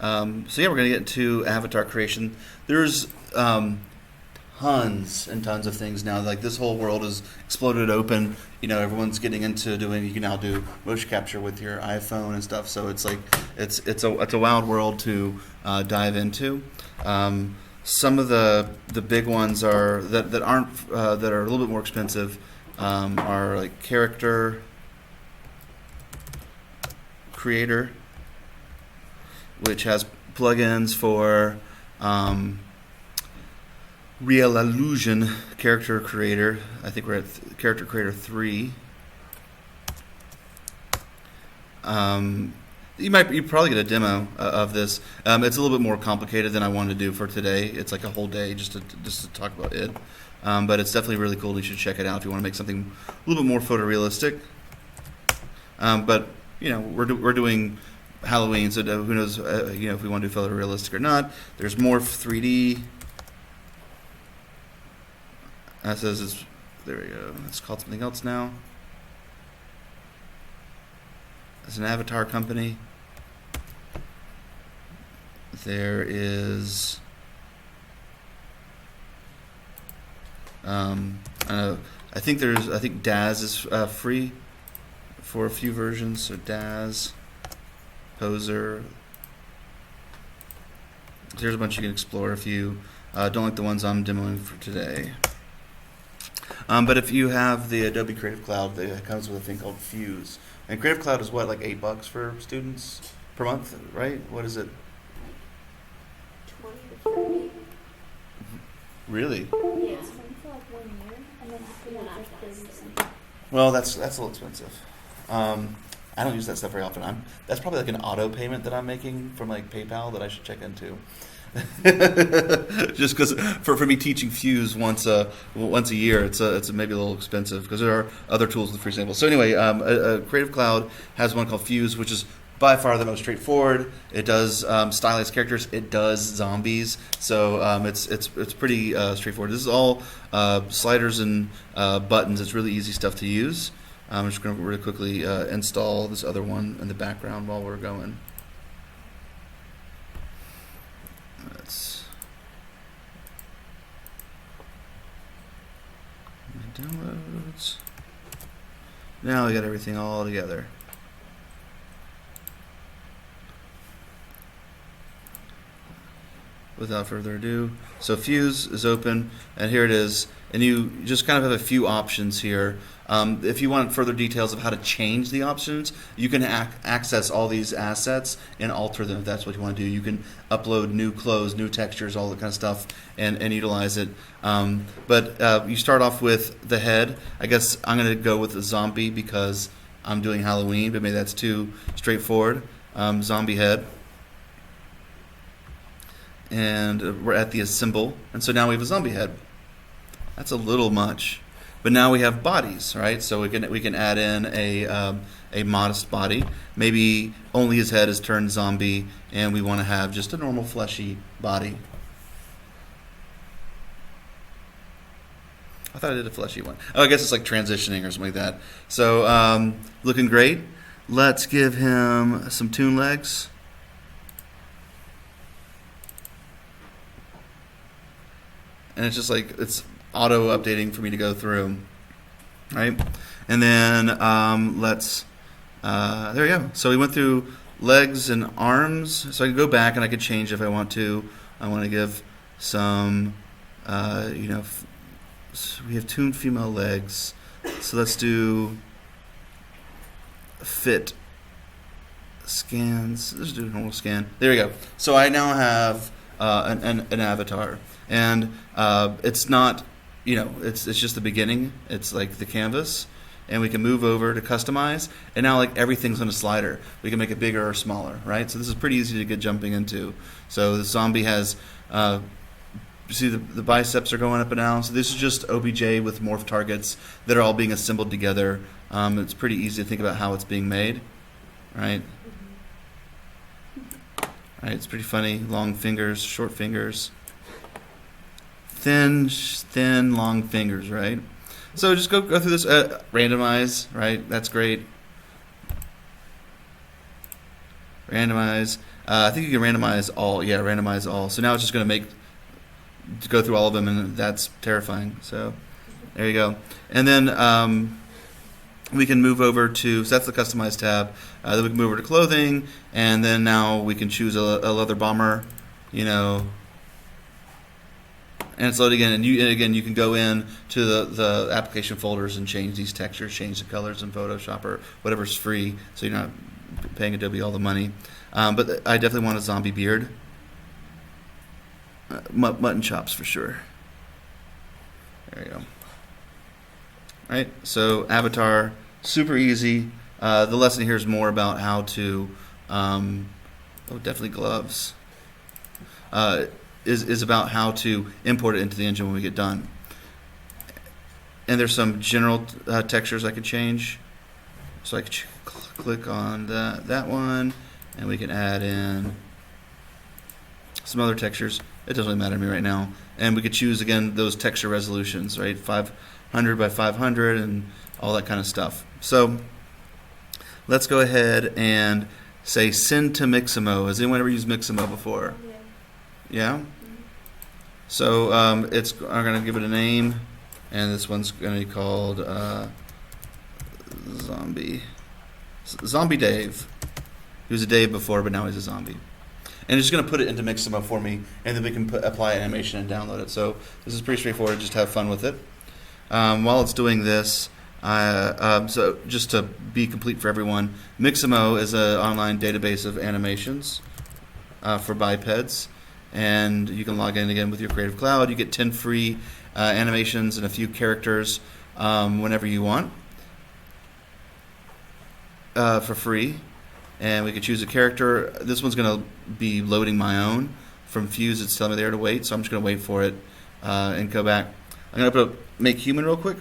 So yeah, we're going to get into avatar creation. There's tons and tons of things now. Like this whole world is exploded open. You know, everyone's getting into doing. You can now do motion capture with your iPhone and stuff. So it's like it's a wild world to dive into. Some of the big ones are that aren't that are a little bit more expensive are like character creator, which has plugins for Real Illusion Character Creator. I think we're at Character Creator 3. You probably get a demo of this. It's a little bit more complicated than I wanted to do for today. It's like a whole day just to talk about it. But it's definitely really cool. You should check it out if you want to make something a little bit more photorealistic. But you know, we're doing Halloween, so who knows? You know, if we want to do photorealistic or not. There's Morph 3D. That says it's there. We go. It's called something else now. It's an avatar company. There is. I think Daz is free for a few versions. So Daz, Poser. There's a bunch you can explore if you don't like the ones I'm demoing for today. But if you have the Adobe Creative Cloud, it comes with a thing called Fuse. And Creative Cloud is what, like $8 for students per month, right? What is it? 20 to 30. Really? Yeah. It's only for like 1 year, and then after that, like 30 something. Well, that's a little expensive. I don't use that stuff very often. That's probably like an auto payment that I'm making from like PayPal that I should check into. Just because for me teaching Fuse once a year, it's maybe a little expensive because there are other tools with free samples. So anyway, Creative Cloud has one called Fuse, which is by far the most straightforward. It does stylized characters. It does zombies. So it's pretty straightforward. This is all sliders and buttons. It's really easy stuff to use. I'm just going to really quickly install this other one in the background while we're going. Downloads. Now we got everything all together. Without further ado, so Fuse is open, and here it is. And you just kind of have a few options here. If you want further details of how to change the options, you can access all these assets and alter them if that's what you want to do. You can upload new clothes, new textures, all that kind of stuff, and utilize it. But you start off with the head. I guess I'm going to go with the zombie because I'm doing Halloween, but maybe that's too straightforward. Zombie head. And we're at the assemble. And so now we have a zombie head. That's a little much. But now we have bodies, right? So we can add in a modest body. Maybe only his head is turned zombie, and we want to have just a normal fleshy body. I thought I did a fleshy one. Oh, I guess it's like transitioning or something like that. So looking great. Let's give him some toon legs. And it's just like it's auto updating for me to go through, right? And then let's there we go. So we went through legs and arms. So I can go back and I could change if I want to. I want to give some so we have tuned female legs. So let's do fit scans. Let's do a normal scan. There we go. So I now have an avatar. And it's not, it's just the beginning. It's like the canvas. And we can move over to customize. And now like everything's on a slider. We can make it bigger or smaller, right? So this is pretty easy to get jumping into. So the zombie has, you see the biceps are going up and down. So this is just OBJ with morph targets that are all being assembled together. It's pretty easy to think about how it's being made, right? Right, it's pretty funny. Long fingers, short fingers. Thin, long fingers, right? So just go through this, randomize, right? That's great. Randomize. I think you can randomize all. Yeah, randomize all. So now it's just going to go through all of them, and that's terrifying. So there you go. And then we can move over to, so that's the Customize tab. Then we can move over to Clothing, and then now we can choose a leather bomber, and it's loading in. And again, you can go in to the application folders and change these textures, change the colors in Photoshop or whatever's free, so you're not paying Adobe all the money. But I definitely want a zombie beard. Mutton chops for sure. There you go. All right, so avatar, super easy. The lesson here is more about how to, definitely gloves. Is about how to import it into the engine when we get done. And there's some general textures I could change. So I could click on that one, and we can add in some other textures. It doesn't really matter to me right now. And we could choose, again, those texture resolutions, right? 500 by 500 and all that kind of stuff. So let's go ahead and say send to Mixamo. Has anyone ever used Mixamo before? Yeah? So I'm going to give it a name, and this one's going to be called Zombie Dave. He was a Dave before, but now he's a zombie. And it's just going to put it into Mixamo for me, and then we can apply animation and download it. So this is pretty straightforward. Just have fun with it. While it's doing this, so just to be complete for everyone, Mixamo is an online database of animations for bipeds. And you can log in again with your Creative Cloud. You get 10 free animations and a few characters whenever you want for free. And we could choose a character. This one's going to be loading my own from Fuse. It's telling me there to wait, so I'm just going to wait for it and go back. I'm going to open up Make Human real quick.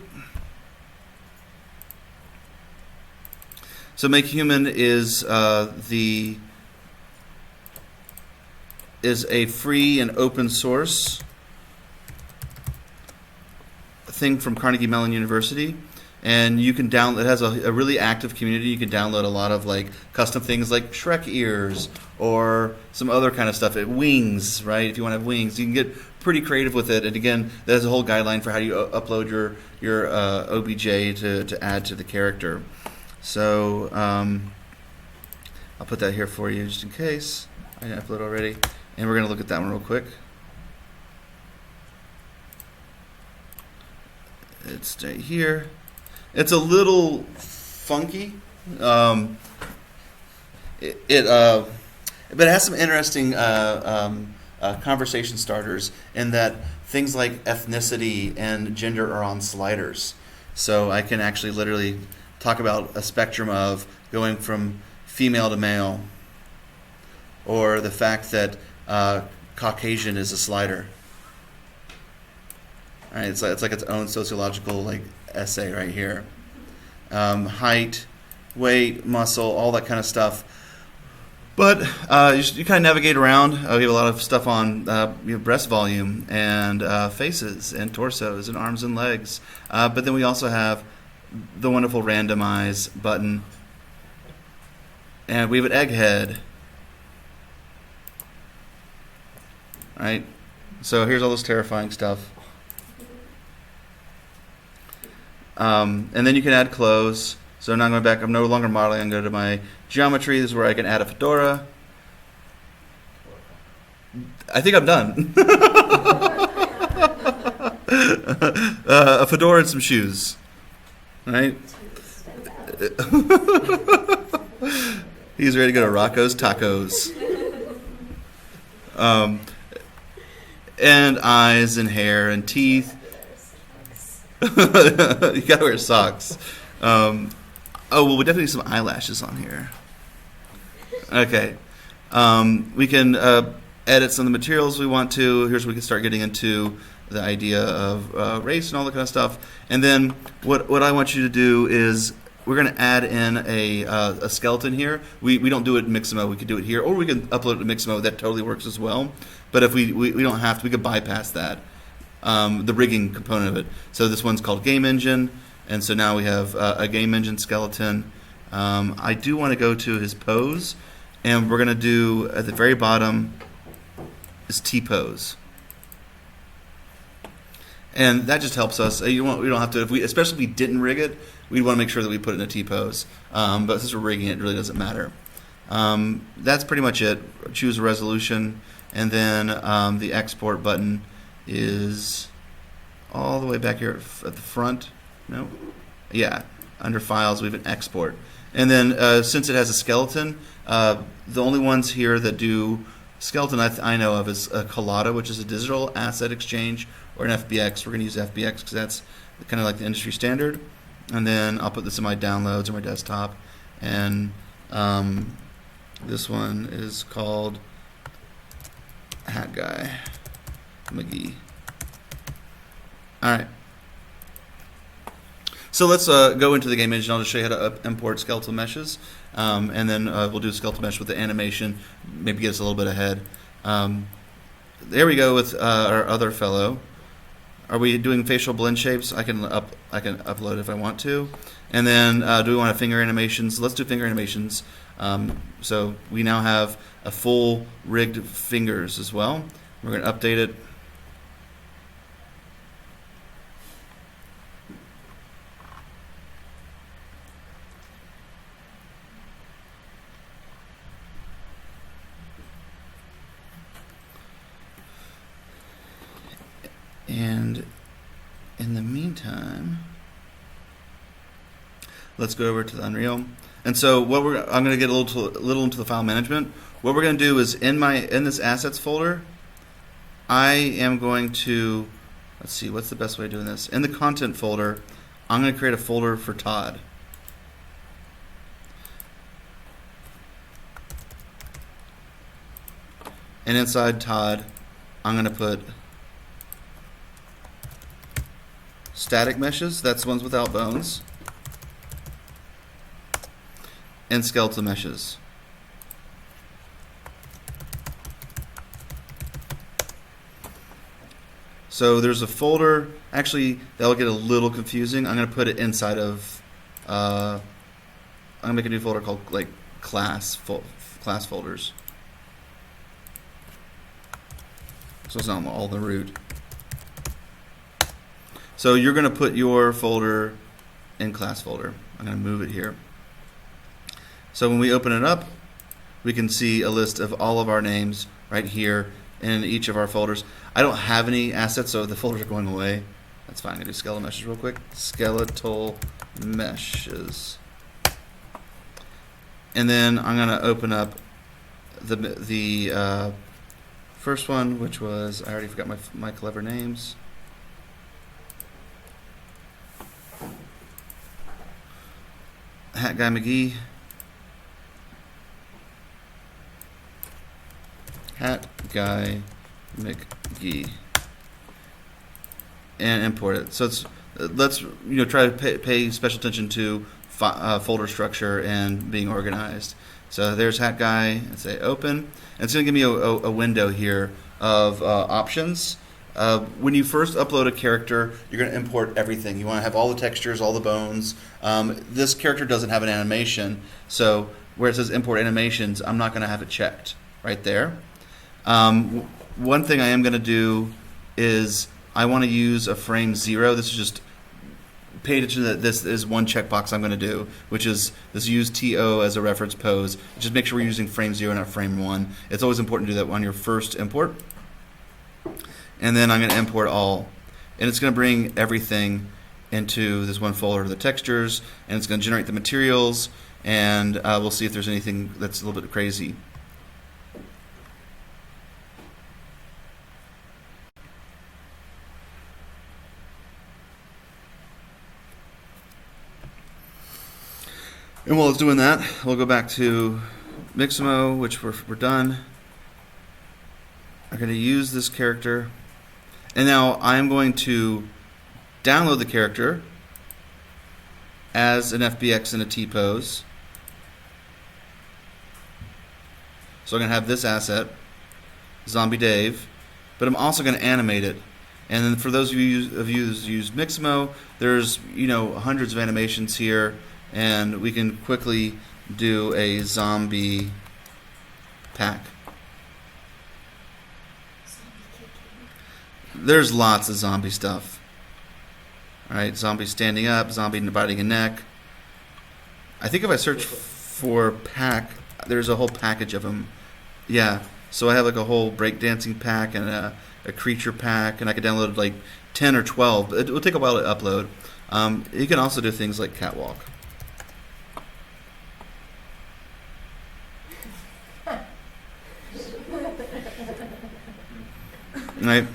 So Make Human is is a free and open source thing from Carnegie Mellon University, and you can download. It has a really active community. You can download a lot of custom things like Shrek ears or some other kind of stuff. Wings, right? If you want to have wings, you can get pretty creative with it. And again, there's a whole guideline for how you upload your OBJ to add to the character. So I'll put that here for you just in case I didn't upload already. And we're going to look at that one real quick. It's here. It's a little funky. But it has some interesting conversation starters in that things like ethnicity and gender are on sliders. So I can actually literally talk about a spectrum of going from female to male, or the fact that Caucasian is a slider. All right, it's like its own sociological essay right here. Height, weight, muscle, all that kind of stuff. But you kind of navigate around. We have a lot of stuff on breast volume and faces and torsos and arms and legs. But then we also have the wonderful randomize button. And we have an egghead. All right, so here's all this terrifying stuff. And then you can add clothes. So now I'm going back. I'm no longer modeling. I'm going to go to my geometry. This is where I can add a fedora. I think I'm done. A fedora and some shoes. All right. He's ready to go to Rocco's Tacos. And eyes and hair and teeth. You gotta wear socks. We definitely need some eyelashes on here. Okay. We can edit some of the materials we want to. Here's where we can start getting into the idea of race and all that kind of stuff. And then what I want you to do is we're going to add in a skeleton here. We don't do it in Mixamo. We could do it here, or we can upload it to Mixamo. That totally works as well. But if we don't have to, we could bypass that, the rigging component of it. So this one's called Game Engine, and so now we have a Game Engine skeleton. I do want to go to his pose, and we're going to do at the very bottom is T-pose. And that just helps us. We don't have to, especially if we didn't rig it, we'd want to make sure that we put it in a T-pose. But since we're rigging it, it really doesn't matter. That's pretty much it. Choose a resolution, and then the export button is all the way back here at the front. No? Yeah. Under Files, we have an Export. And then since it has a skeleton, the only ones here that do skeleton I know of is a Collada, which is a digital asset exchange, or an FBX. We're going to use FBX because that's kind of like the industry standard. And then I'll put this in my downloads or my desktop. And this one is called Hat Guy McGee. All right. So let's go into the game engine. I'll just show you how to import skeletal meshes. And then we'll do skeletal mesh with the animation, maybe get us a little bit ahead. There we go with our other fellow. Are we doing facial blend shapes? I can upload if I want to. And then do we want to finger animations? Let's do finger animations. So we now have a full rigged fingers as well. We're going to update it. And in the meantime, let's go over to the Unreal. And so what I'm going to get a little into the file management. What we're going to do is in this assets folder, I am going to, let's see, what's the best way of doing this? In the content folder, I'm going to create a folder for Todd. And inside Todd, I'm going to put static meshes, that's the ones without bones, and skeletal meshes. So there's a folder, actually that'll get a little confusing. I'm going to put it inside of, I'm going to make a new folder called like class folders. So it's not all the root. So you're going to put your folder in class folder. I'm going to move it here. So when we open it up, we can see a list of all of our names right here in each of our folders. I don't have any assets, so the folders are going away. That's fine. I'm going to do skeletal meshes real quick. Skeletal meshes. And then I'm going to open up the first one, which was, I already forgot my clever names. Hat Guy McGee. Hat Guy McGee. And import it. So let's try to pay special attention to folder structure and being organized. So there's Hat Guy, and say open. And it's going to give me a window here of options. When you first upload a character, you're going to import everything. You want to have all the textures, all the bones. This character doesn't have an animation, so where it says import animations, I'm not going to have it checked right there. One thing I am going to do is I want to use a frame 0. This is just, pay attention that this is one checkbox I'm going to do, which is this use TO as a reference pose. Just make sure we're using frame 0, not frame 1. It's always important to do that on your first import. And then I'm going to import all. And it's going to bring everything into this one folder, the textures, and it's going to generate the materials, and we'll see if there's anything that's a little bit crazy. And while it's doing that, we'll go back to Mixamo, which we're done. I'm going to use this character. And now I'm going to download the character as an FBX and a T-pose. So I'm going to have this asset, Zombie Dave, but I'm also going to animate it. And then for those of you who use Mixamo, there's hundreds of animations here, and we can quickly do a zombie pack. There's lots of zombie stuff. All right, zombie standing up, zombie biting a neck. I think if I search for pack, there's a whole package of them. Yeah, so I have like a whole breakdancing pack and a creature pack, and I could download like 10 or 12. But it will take a while to upload. You can also do things like catwalk. Right.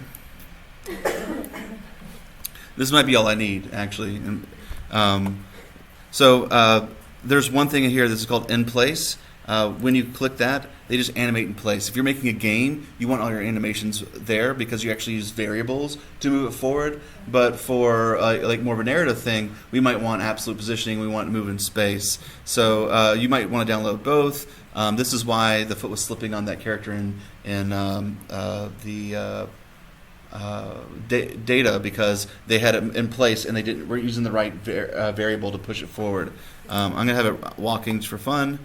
This might be all I need, actually. So there's one thing in here that's called in place. When you click that, they just animate in place. If you're making a game, you want all your animations there because you actually use variables to move it forward. But for like more of a narrative thing, we might want absolute positioning. We want to move in space. So you might want to download both. This is why the foot was slipping on that character in the data, because they had it in place and they were using the right variable to push it forward. I'm going to have it walking just for fun.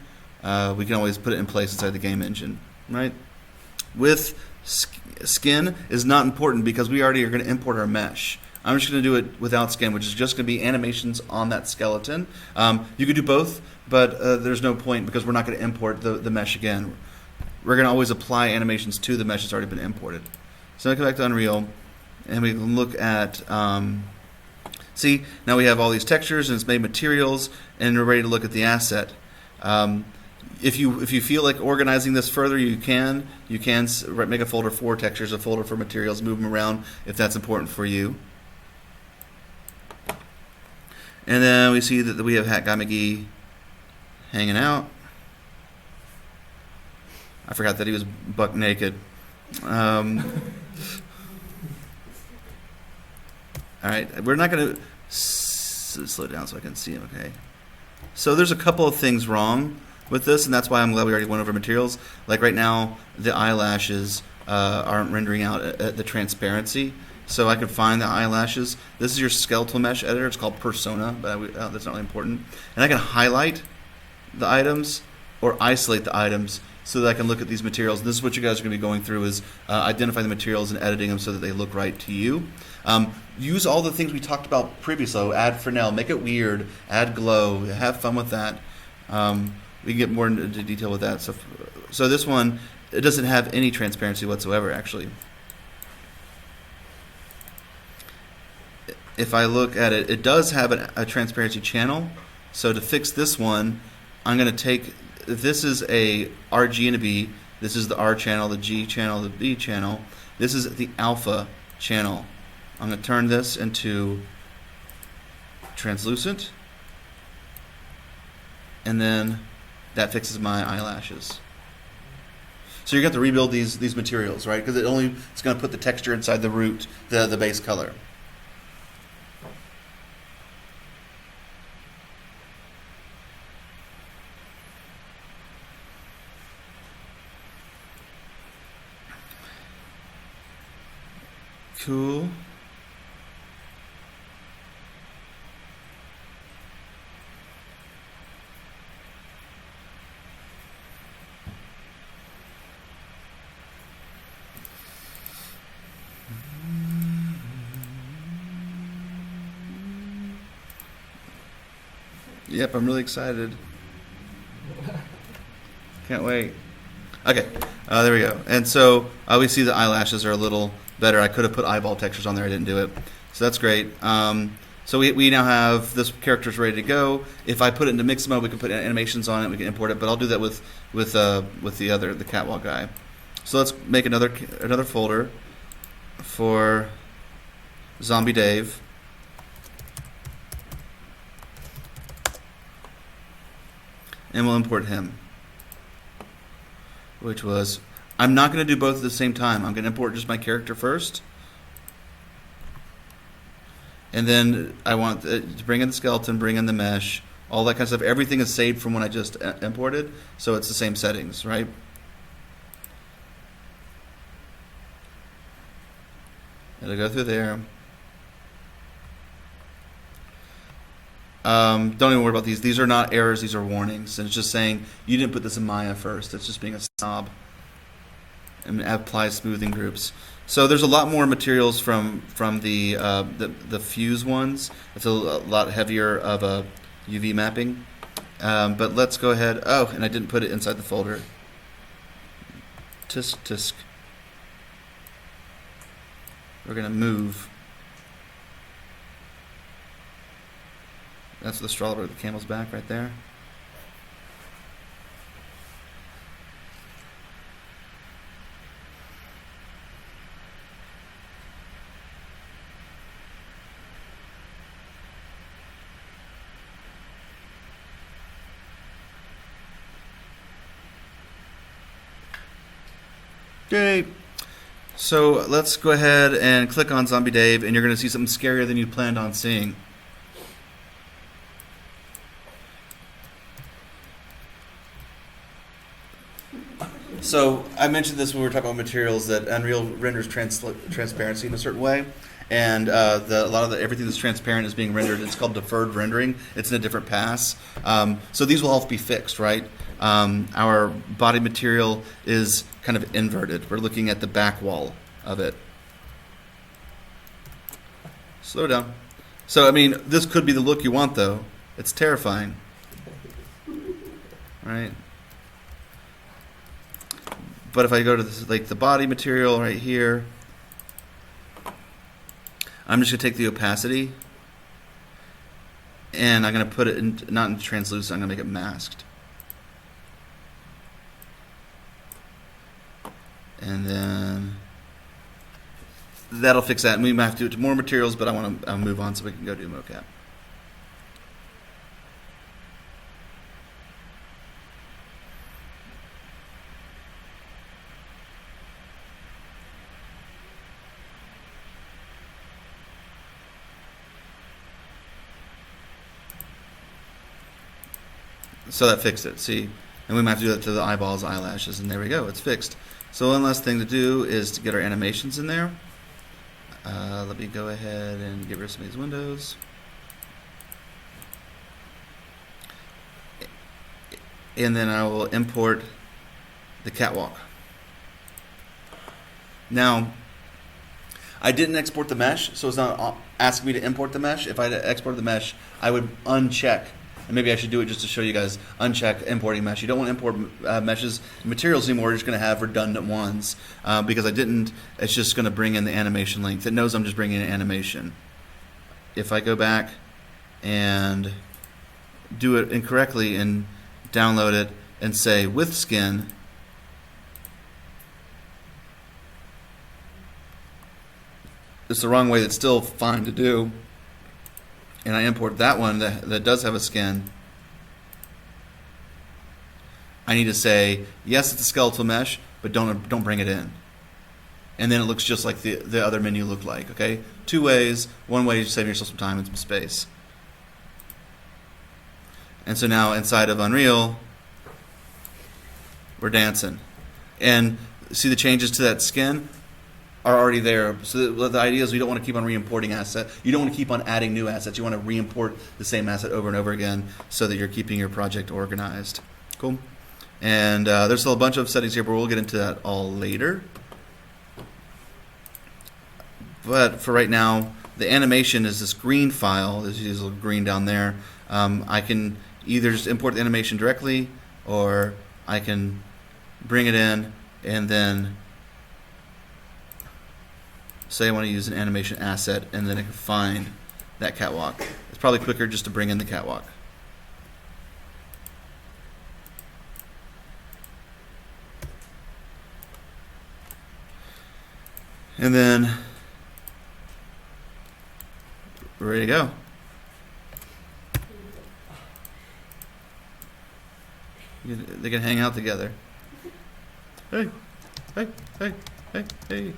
We can always put it in place inside the game engine, right? With skin is not important because we already are going to import our mesh. I'm just going to do it without skin, which is just going to be animations on that skeleton. You could do both, but there's no point because we're not going to import the mesh again. We're going to always apply animations to the mesh that's already been imported. So I come back to Unreal, and we can look at, see, now we have all these textures, and it's made materials, and we're ready to look at the asset. If you feel like organizing this further, you can make a folder for textures, a folder for materials, move them around if that's important for you. And then we see that we have Hat Guy McGee hanging out. I forgot that he was buck naked. All right, we're not going to slow down so I can see him, okay? So there's a couple of things wrong with this, and that's why I'm glad we already went over materials. Like right now, the eyelashes aren't rendering out the transparency. So I could find the eyelashes. This is your skeletal mesh editor. It's called Persona, but that's not really important. And I can highlight the items or isolate the items so that I can look at these materials. This is what you guys are going to be going through, is identifying the materials and editing them so that they look right to you. Use all the things we talked about previously. Add Fresnel, make it weird, add glow, have fun with that. We can get more into detail with that. So this one, it doesn't have any transparency whatsoever, actually. If I look at it, it does have a transparency channel. So to fix this one, I'm going to take, this is a RG and a B. This is the R channel, the G channel, the B channel. This is the alpha channel. I'm going to turn this into translucent. And then that fixes my eyelashes. So you're going to have to rebuild these materials, right? Because it's going to put the texture inside the root, the base color. Cool. Yep, I'm really excited. Can't wait. Okay, there we go. And so we see the eyelashes are a little better. I could have put eyeball textures on there. I didn't do it. So that's great. So we now have this character's ready to go. If I put it into mix mode, we can put animations on it. We can import it, but I'll do that with the catwalk guy. So let's make another folder for Zombie Dave. And we'll import him. Which was, I'm not going to do both at the same time. I'm going to import just my character first. And then I want to bring in the skeleton, bring in the mesh, all that kind of stuff. Everything is saved from when I just imported, so it's the same settings, right? It'll go through there. Don't even worry about these. These are not errors. These are warnings. And it's just saying you didn't put this in Maya first. It's just being a snob. and apply smoothing groups. So there's a lot more materials from the fuse ones. It's a lot heavier of a UV mapping. But let's go ahead. Oh, and I didn't put it inside the folder. Tisk tisk. We're gonna move. That's the stroller with the camel's back right there. Okay, so let's go ahead and click on Zombie Dave, and you're going to see something scarier than you planned on seeing. So I mentioned this when we were talking about materials, that Unreal renders transparency in a certain way, and a lot of everything that's transparent is being rendered. It's called deferred rendering. It's in a different pass. So these will all be fixed, right? Our body material is kind of inverted. We're looking at the back wall of it. Slow down. So, I mean, this could be the look you want, though. It's terrifying. Right? But if I go to this, like the body material right here, I'm just going to take the opacity, and I'm going to put it in, not in translucent, I'm going to make it masked. And then that'll fix that. And we might have to do it to more materials, but I want to move on so we can go do mocap. So that fixed it, see? And we might have to do that to the eyeballs, eyelashes, and there we go, it's fixed. So one last thing to do is to get our animations in there. Let me go ahead and get rid of some of these windows. And then I will import the catwalk. Now, I didn't export the mesh, so it's not asking me to import the mesh. If I had exported the mesh, I would uncheck. And maybe I should do it just to show you guys, uncheck importing mesh. You don't want to import meshes materials anymore. You're just going to have redundant ones. Because I didn't, it's just going to bring in the animation length. It knows I'm just bringing in animation. If I go back and do it incorrectly and download it and say with skin, it's the wrong way. That's still fine to do. And I import that one that does have a skin. I need to say, yes, it's a skeletal mesh, but don't bring it in. And then it looks just like the other menu looked like, okay? Two ways. One way is saving yourself some time and some space. And so now inside of Unreal, we're dancing. And see the changes to that skin are already there. So the idea is we don't want to keep on re-importing assets. You don't want to keep on adding new assets. You want to re-import the same asset over and over again so that you're keeping your project organized. Cool. And there's still a bunch of settings here, but we'll get into that all later. But for right now, the animation is this green file. There's this little green down there. I can either just import the animation directly, or I can bring it in and then say I want to use an animation asset, and then I can find that catwalk. It's probably quicker just to bring in the catwalk. And then we're ready to go. They can hang out together. Hey, hey, hey, hey, hey.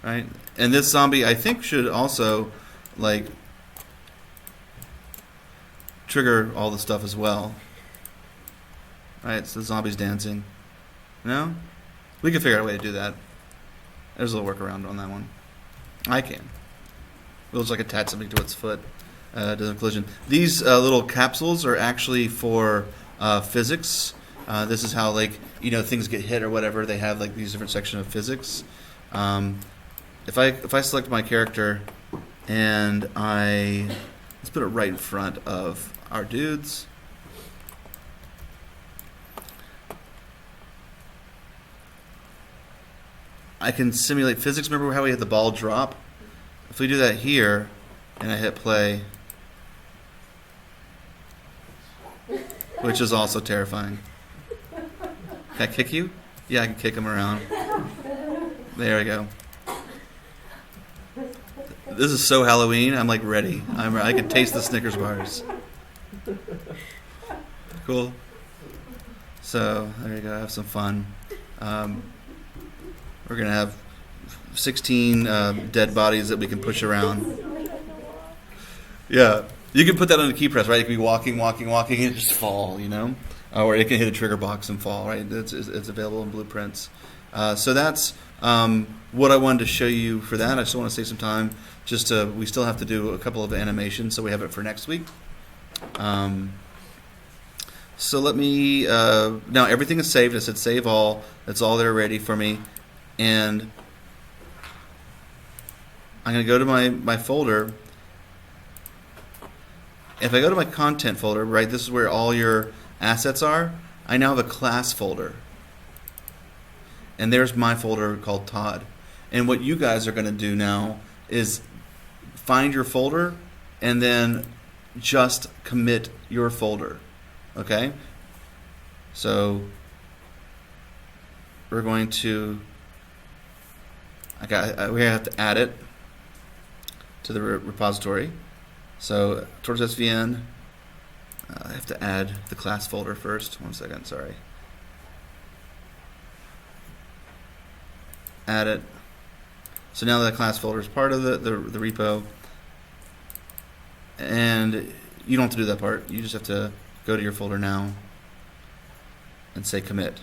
Right? And this zombie, I think, should also, like, trigger all the stuff as well. Right? So the zombie's dancing. No? We can figure out a way to do that. There's a little workaround on that one. I can. We'll just, like, attach something to its foot. Doesn't collision. These little capsules are actually for physics. This is how, like, things get hit or whatever. They have like these different sections of physics. If I select my character and let's put it right in front of our dudes. I can simulate physics. Remember how we had the ball drop? If we do that here and I hit play, which is also terrifying. Can I kick you? Yeah, I can kick him around. There we go. This is so Halloween. I'm like ready. I can taste the Snickers bars. Cool. So there you go. Have some fun. We're gonna have 16 dead bodies that we can push around. Yeah, you can put that on the key press, right? It can be walking, and just fall, or it can hit a trigger box and fall, right? It's available in blueprints. So that's what I wanted to show you for that. I just want to save some time. We still have to do a couple of animations, so we have it for next week. So let me, now everything is saved. I said save all. That's all there ready for me. And I'm going to go to my folder. If I go to my content folder, right, this is where all your assets are. I now have a class folder. And there's my folder called Todd. And what you guys are going to do now is find your folder and then just commit your folder. Okay? So we're going to we have to add it to the repository. So towards SVN, I have to add the class folder first. 1 second, sorry. Add it. So now that class folder is part of the repo, and you don't have to do that part. You just have to go to your folder now and say commit,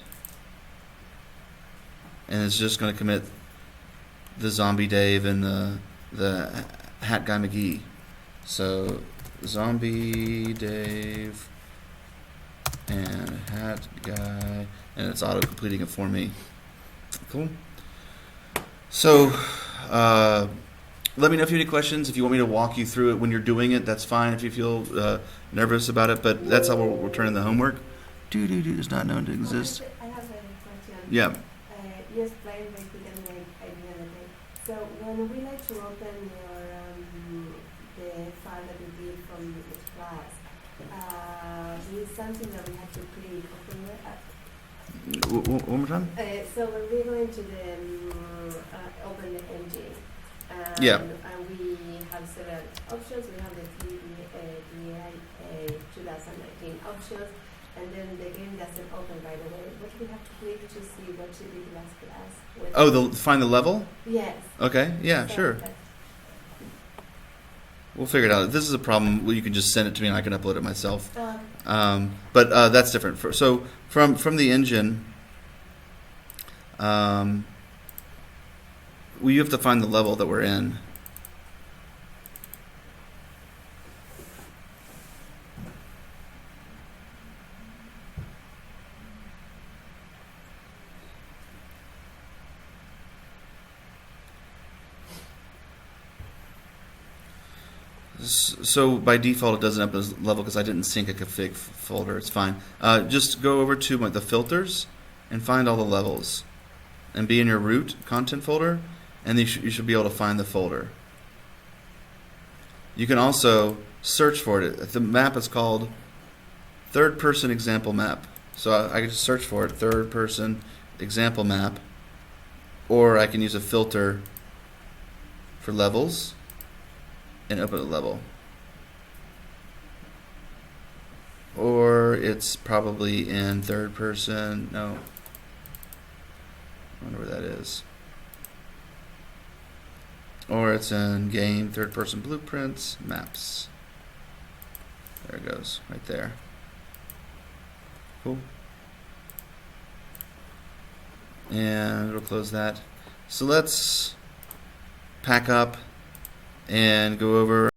and it's just going to commit the Zombie Dave and the Hat Guy McGee. So Zombie Dave and Hat Guy, and it's auto completing it for me. Cool. So let me know if you have any questions. If you want me to walk you through it when you're doing it, that's fine. If you feel nervous about it, but that's how we're turning the homework. Is not known to exist. I have a question. Yeah. You explained very quickly like the other day. So when we like to open your the file that you did from each class, is something that we have to click open it? One more time. So when we go into the open the engine, Yeah. and we have several options. We have the 2019 options, and then the game doesn't open right away. What do we have to click to see what you did last class? Oh, find the level? Yes. Okay, yeah, So sure. We'll figure it out. If this is a problem, well, you can just send it to me and I can upload it myself. But that's different. So from the engine, you have to find the level that we're in. So by default, it doesn't have this level because I didn't sync a config folder. It's fine. Just go over to the filters and find all the levels, and be in your root content folder, and you should be able to find the folder. You can also search for it. The map is called third person example map. So I can just search for it, third person example map, or I can use a filter for levels and open a level. Or it's probably in third person. No. I wonder where that is. Or it's in game, third person blueprints, maps. There it goes, right there. Cool. And we'll close that. So let's pack up and go over